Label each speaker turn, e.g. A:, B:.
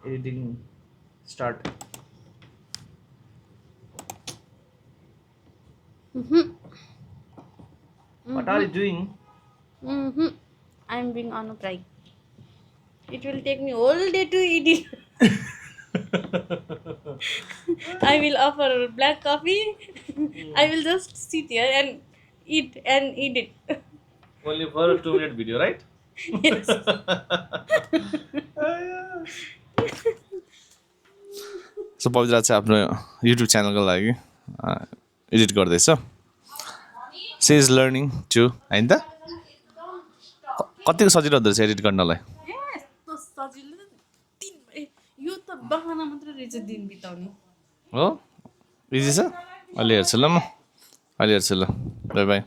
A: editing start. What are you doing?
B: I'm being upright. It will take me all day to eat it. I will offer black coffee. I will just sit here and eat it.
A: Only for a 2 minute video, right?
B: Yes.
C: सो पवित्रा चाहिँ आफ्नो YouTube च्यानलको लागि edit गर्दैछ सी is learning to होइन त कतिको सजिलो हुँदो रहेछ एडिट गर्नलाई
B: यस्तो सजिलो दिन यो त बहाना मात्रै रहेछ दिन बिताउने
C: हो इजी छ अहिले हेर्छु ल म अहिले हेर्छु ल बाई बाई